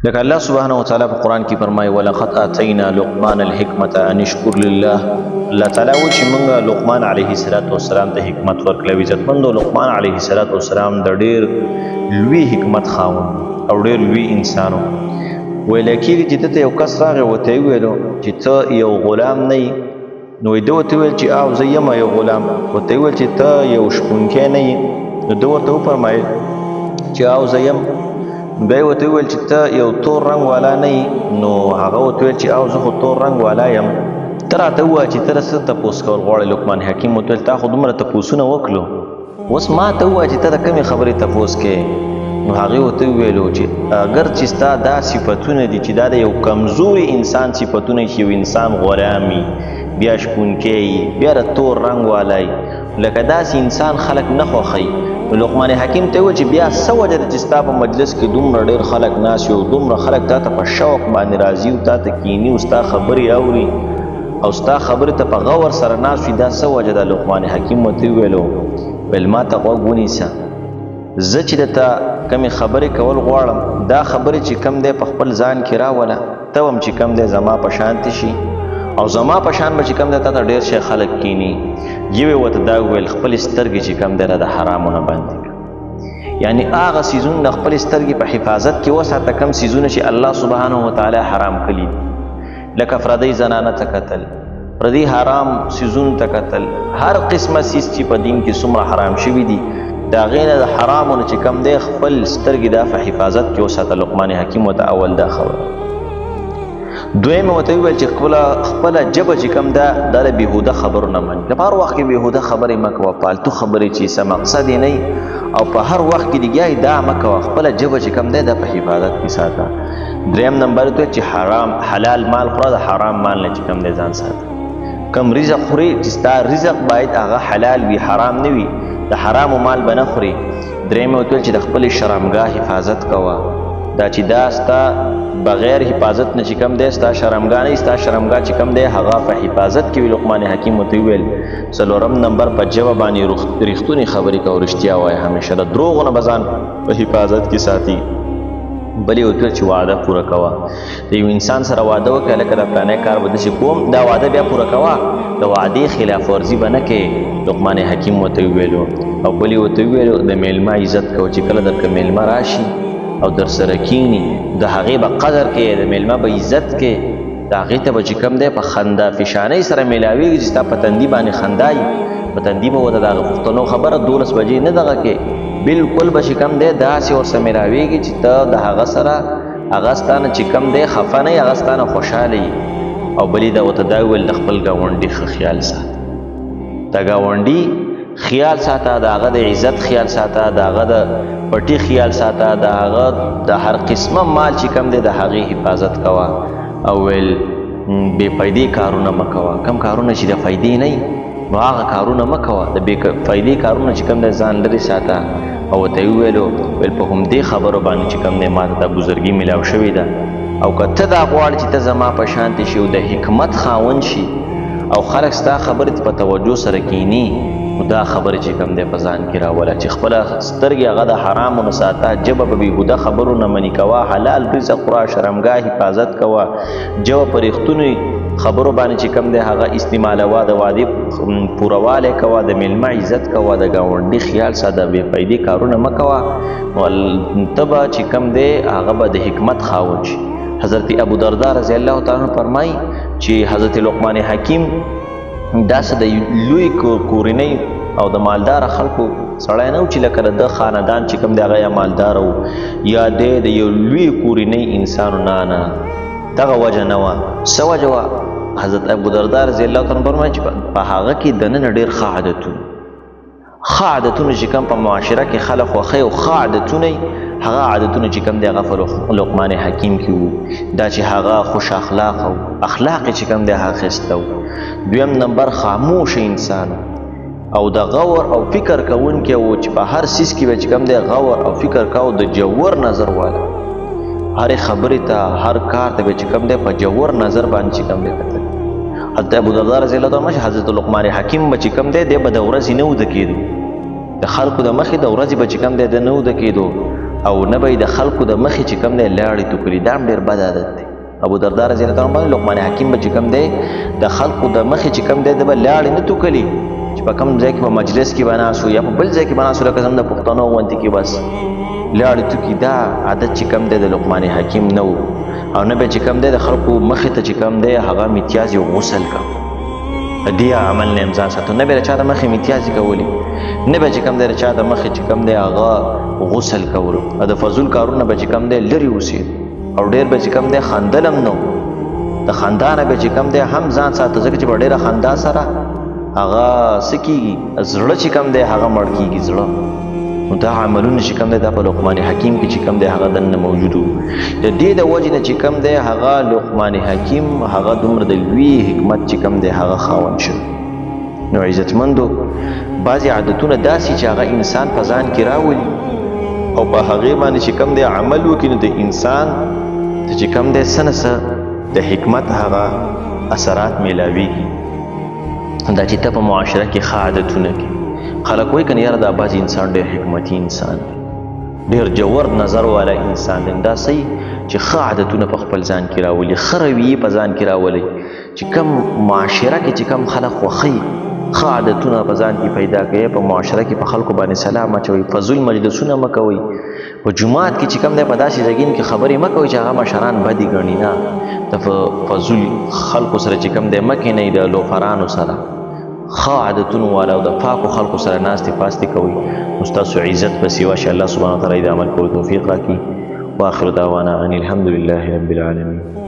لکه الله سبحانه وتعالی په قرآن کې فرمایي ولقد آتینا لقمان الحکمة ان اشکر لله. الله تعالی وایي چې موږ لقمان علیه السلام ته حکمت ورکړو. عزتمندو لقمان علیه السلام د ډېر لوی حکمت خاوند او ډېر لوی انسان و. ویل کېږي چې ته یو کس راغی ورته یې وویلو چې ته یو غلام نه یې، نو ده ورته وویل چې او زه یم یو غلام. ورته یې وویل چې ته یو شپونکی نه یې، نو ده ورته وفرمایل چې او زه یم. بیا یې ورته وویل چې ته یو تور رنګ والا نه یې، نو هغه ورته ویل چې او زه خو تور رنګ والا یم. ته راته ووایه چې ته څه تپوس کول غواړې. لقمان حکیم ورته ویل تا خو دومره تپوسونه وکړو، اوس ما ته ووایه چې ته د کومې خبرې تپوس کوې. نو هغې ورته وویلو چې اگر چې ستا دا صفتونه دي چې دا د یو کمزوري انسان صفتونه چې یو انسان غلام وي، بیا شپونکی وي، بیا د تور رنګ والا وي، لکه داسې انسان خلک نه خوښوي. نو لقمان حکیم ته وویل چې بیا څه وجه ده چې ستا په مجلس کې دومره ډېر خلک ناست وي او دومره خلک تا ته په شوق باندې راځي او تا ته کیني او ستا خبرې اوري او ستا خبرې ته په غور سره ناست وي، دا څه وجه ده؟ لقمان حکیم ورته وویلو ویل ما ته غوږ ونیسه، زه چې درته کمې خبرې کول غواړم دا خبرې چې کم دی په خپل ځان کې راوله، ته هم چې کم دی زما په شانتې شي او زما په شان به چې کم دی تا ته ډېر شی خلک کیني. یوې ورته دا وویل خپلې سترګې چې کم دی د حرامو نه بندې کړه، یعنی هغه څیزونه د خپلې سترګې په حفاظت کې وساته کم څیزونه چې الله سبحانه وتعالی حرام کړي دي، لکه پردۍ زنانه ته کتل، پردي حرام څیزونو ته کتل، هر قسمه څیز چې په دین کې څومره حرام شوي دي د هغې نه د حرامو نه چې کم دی خپل سترګې دا په حفاظت کې وساته. لقمان حکیم ورته اول دا خبره. دویم ورته وویل چې خپله ژبه چې کم ده دا د بېهوده خبرو نه مني. په هر وخت کې بېهوده خبرې مه کوه، پالتو خبرې چې څه مقصد یې نه او په هر وخت کې لګیا دا مه کوه، خپله ژبه چې کم دی دا په حفاظت کې ساته. دریم نمبر ته چې حلال مال خوره، د حرام مال نه چې کم دی ځان ساته. کم رزق خوري چې ستا رزق باید هغه حلال وي، حرام نه وي، د حرامو مال به نه خوري. دریم ورته چې د خپلې شرمګاه حفاظت کوه، دا چې دا ستا بغیر حفاظت نه چې کم دی ستا شرمګاه نه، ستا شرمګاه چې کم دی هغه په حفاظت کې وي. لقمان حکیم ورته وویل څلورم نمبر په ژبه باندې رښتونې خبرې کوه، رښتیا وایه، همیشه د دروغو نه به ځان په حفاظت کې ساتي. بلې ورته ویل چې وعده پوره کوه، د یو انسان سره واده وکړه لکه د فلانی کار به داسې کوم، دا واده بیا پوره کوه، د وعدې خلاف ورزي به نه کوې. لقمان حکیم ورته وویلو. او بلې ورته وویلو د میلمه عزت کوه، چې کله درته میلمه راشي او در سره کینی د هغې به قدر کې، د میلمه به عزت کې، د هغې ته به چې کم دی په خندا فشانۍ سره میلاویږي چې ستا په تندي باندې خندا وي، په تندي به ورته د هغه پښتنو خبره 12 بجې نه دغه کې، بلکل به چې کم دی داسې ورسره میلاویږي چې ته د هغه سره هغه ستا نه چې کم دی خفه نه یي، هغه ستا نه خوشحاله یي. او بلې دا ورته دا وویل د خپل ګاونډي ښه خیال ساته، د ګاونډي خیال ساته، د هغه د عزت خیال ساته، د هغه د پټي خیال ساته، د هغه د هر قسمه مال چې کم دی د هغې حفاظت کوه. او ویل بې فایدې کارونه مه کوه، کم کارونه چې د فایدې نه وي نو هغه کارونه مه کوه، د بې فایدې کارونه چې کم دی ځان لرې ساته. او ورته یې وویلو ویل په همدې خبرو باندې چې کم دی ما ته دا بزرګي میلاو شوې ده، او که ته دا غواړې چې ته زما په شانتې شي او د حکمت خاوند شي او خلک ستا خبرې ته په توجه سره کیني، نو دا خبرې چې کم دی په ځان کې راوله چې خپله سترګې هغه د حرامو نه ساته، ژبه په بېهوده خبرو نه منې کوه، حلال رزق خوره، شرمګاه حفاظت کوه، ژبه په رښتونې خبرو باندې چې کم دی هغه استعمالوه، د وعدې پوروالی کوه، د میلمه عزت کوه، د ګاونډي خیال ساته، بې فایدې کارونه مه کوه، نو ته به چې کم دی هغه به د حکمت خاوند شي. حضرت ابو درداء رضی الله تعالی عنه فرمایي چې حضرت لقمان حکیم داسې د لوی کورنۍ او د مالدار خلکو سړی نه و چې لکه د خاندان چې کوم دی هغه یا مالدار و یا دی د یو لوی کورنۍ انسان و، نه دغه وجه نه وه. څه وجه وه؟ حضرت ابو درداء رضی الله تعالی عنه فرمایي چې په هغه کې دننه ډېر ښه عادتونه چې کوم په معاشره کې خلک خوښوي او ښه عادتونه هغه عادتونه چې کوم دی هغه په لقمان حکیم کې وو، دا چې هغه خوش اخلاق او اخلاق چې کوم دی هغه ښایسته و. دویم نمبر خاموش انسان او د غور او فکر کوونکی و چې په هر څیز کې به چې کوم دی غور او فکر کوو، د جوور نظر والا، هرې خبرې ته هر کار ته به چې کوم دی په جوور نظر باندې چې کوم دی کتل. حضرت ابو درداء رضی الله تعالی عنه حضرت لقمان حکیم به چې کوم دی به د ورځې نه وده کېدو، د خلکو د مخې د ورځې به چې کوم دی د نه وده کېدو، او نه به د خلکو د مخې چې کوم دی لاړې توکلي. دا هم ډېر بد عادت دی. ابو درداء رضی الله عنه لقمان حکیم به چې کوم دی د خلکو د مخې چې کوم دی د به لاړې نه توکلي، چې په کوم ځای کې په مجلس کې به ناست یا په بل ځای کې به ناست لکه زموږ د پښتنو غوندې کې بس لاړې توکي. دا عادت چې کوم دی د لقمان حکیم نه و. او نه به چې کوم دی د خلکو مخې ته چې کوم دی هغه میتیاز یو غسل کوه، دې عمل نه امځان ساتو. نه به د چا د مخې میتیازي کولی، نه به چې کوم دی د چا د مخې چې کوم دی هغه غسل کولو. د فضول کارونه به چې کوم دی لرې اوسېد. او ډېر به چې کوم دی خندل هم نه و. د خندا نه به چې کوم دی هم ځان ساته، ځکه چې په ډېره خندا سره هغه څه کېږي، زړه چې کوم دی هغه مړ کېږي زړه. نو دا عملونه چې کوم دی دا په لقمان حکیم کې چې کوم دی هغه دننه موجود و. د دې د وجې نه چې کوم دی هغه لقمان حکیم هغه دومره د لوی حکمت چې کوم دی هغه خاوند شو. نو عزتمندو بعضې عادتونه داسې چې هغه انسان په ځان کې راولي او په هغې باندې چې کوم دی عمل وکړي، نو د انسان ته چې کوم دی څه نه څه د حکمت هغه اثرات میلاویږي. دا چې ته په معاشره کې ښه عادتونه کې خلک وایي که نه یاره دا بعضې انسان ډېر حکمتي انسان دی، ډېر جوور نظر والا انسان دی. دا صحیح چې ښه عادتونه په خپل ځان کې راولي، ښه رویې په ځان کې راولي، چې کوم معاشره کې چې کوم خلک خوښوي ښه عادتونه په ځان کې پیدا کوي. په معاشره کې په خلکو باندې سلام اچوئ، فضول مجلسونه مه کوئ. په جومات کې چې کوم دی په داسې ځایګین کې خبرې مه کوئ چې هغه مشران بدې ګڼي. نه، د فضول خلکو سره چې کوم دی مه کښېنئ، د لوفرانو سره ښه عادتونو والا او د پاکو خلکو سره ناستې پاستې کوئ. نو ستاسو عزت به سوا شي. الله سبحانه وتعالی د عمل کولو توفیق راکړي. واخر دعوانا ان الحمد لله رب العالمین.